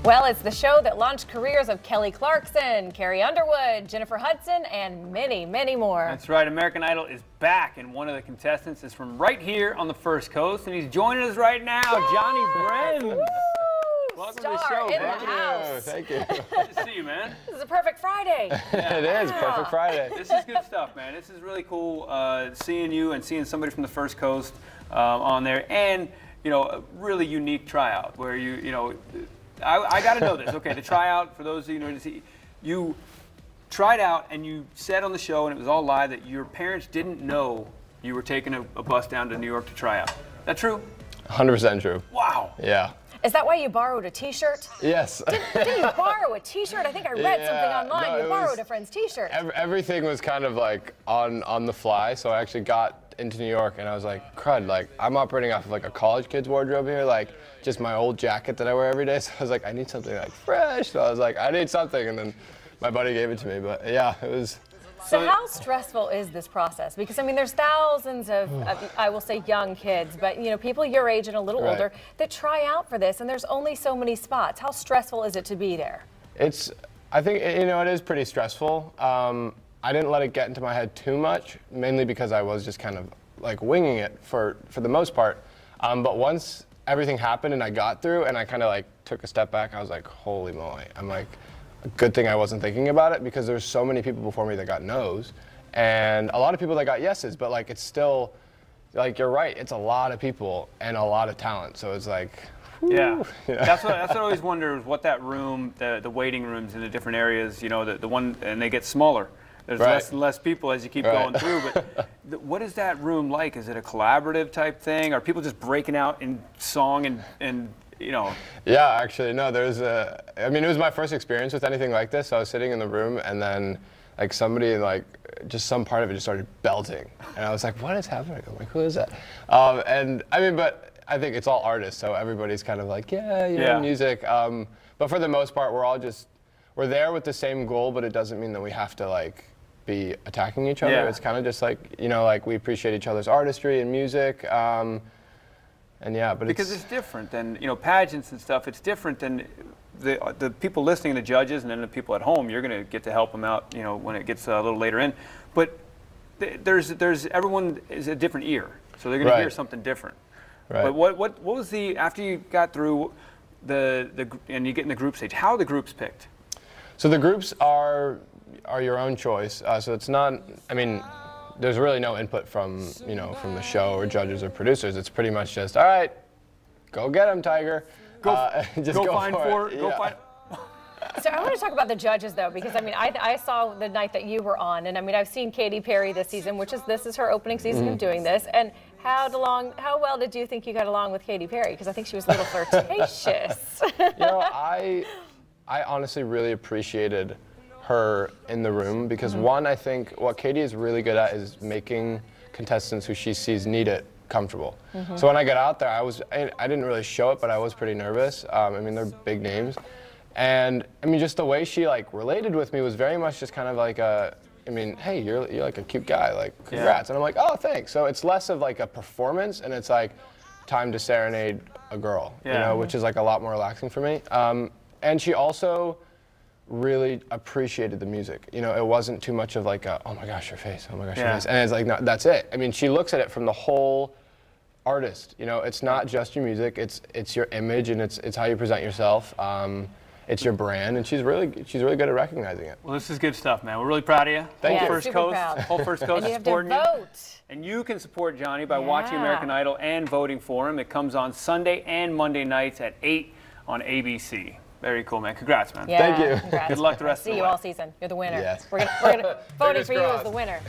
Well, it's the show that launched careers of Kelly Clarkson, Carrie Underwood, Jennifer Hudson, and many, many more. That's right. American Idol is back, and one of the contestants is from right here on the First Coast, and he's joining us right now, Jonny Brenns. Woo! Welcome Star to the show, in man. the house. Thank you. Good to see you, man. This is a perfect Friday. It is perfect Friday. This is good stuff, man. This is really cool seeing you and seeing somebody from the First Coast on there, and a really unique tryout where I got to know this. Okay, the tryout, for those of you who know, you tried out and you said on the show, and it was all live, that your parents didn't know you were taking a bus down to New York to try out. That true? 100% true. Wow. Yeah. Is that why you borrowed a T-shirt? Yes. Didn't you borrow a T-shirt? I think I read something online. No, you borrowed a friend's T-shirt. Everything was kind of like on the fly, so I actually got into New York and I was like, crud, like I'm operating off of like a college kid's wardrobe here, like just my old jacket that I wear every day. So I was like, I need something like fresh. So I was like, I need something, and then my buddy gave it to me. But yeah, it was. So how stressful is this process? Because I mean, there's thousands of I will say young kids, but people your age and a little older that try out for this, and there's only so many spots. How stressful is it to be there? I think it is pretty stressful. I didn't let it get into my head too much, mainly because I was just kind of like winging it for the most part. But once everything happened and I got through and I kind of like took a step back, I was like, holy moly. I'm like, a good thing I wasn't thinking about it, because there's so many people before me that got no's and a lot of people that got yeses, but like it's still, like you're right, it's a lot of people and a lot of talent. So it's like, whew, yeah. That's what I always wonder, what that room, the waiting rooms in the different areas, the one, and they get smaller. There's less and less people as you keep going through, but what is that room like? Is it a collaborative type thing? Are people just breaking out in song and Yeah, actually, no, I mean, it was my first experience with anything like this. So I was sitting in the room, and then like somebody, like just some part of it just started belting. And I was like, what is happening? I'm like, who is that? And I mean, but I think it's all artists, so everybody's kind of like, music. But for the most part, we're there with the same goal, but it doesn't mean that we have to like be attacking each other. It's kind of just like, like we appreciate each other's artistry and music. And yeah, but because it's different than pageants and stuff. It's different than the people listening, the judges, and then the people at home. You're going to get to help them out, when it gets a little later in. But there's everyone is a different ear, so they're going to hear something different. Right. But what was after you got through and you get in the group stage? How are the groups picked? So the groups are your own choice. So it's not. I mean, there's really no input from from the show or judges or producers. It's pretty much just, all right, go get them, Tiger. Just go find four. Go find. So I want to talk about the judges, though, because I mean, I saw the night that you were on, and I mean, I've seen Katy Perry this season, this is her opening season of doing this. And how well did you think you got along with Katy Perry? Because I think she was a little flirtatious. I honestly really appreciated her in the room, because one, I think what Katy is really good at is making contestants who she sees need it comfortable. So when I got out there, I didn't really show it, but I was pretty nervous. I mean, they're big names. And I mean, just the way she like related with me was very much just kind of like hey, you're like a cute guy, like congrats. And I'm like, oh, thanks. So it's less of like a performance, and it's like time to serenade a girl, which is like a lot more relaxing for me. And she also really appreciated the music. It wasn't too much of like oh my gosh, your face, oh my gosh, your face. And it's like, no, that's it. I mean, she looks at it from the whole artist. It's not just your music, it's your image, and it's how you present yourself. It's your brand, and she's really good at recognizing it. Well, this is good stuff, man. We're really proud of you. Thank you. First Coast, whole First Coast is supporting you. And you can support Jonny by watching American Idol and voting for him. It comes on Sunday and Monday nights at 8 on ABC. Very cool, man. Congrats, man. Thank you. Congrats. Good luck the rest of the way. See you all season. You're the winner. Yes. We're gonna voting for you as the winner.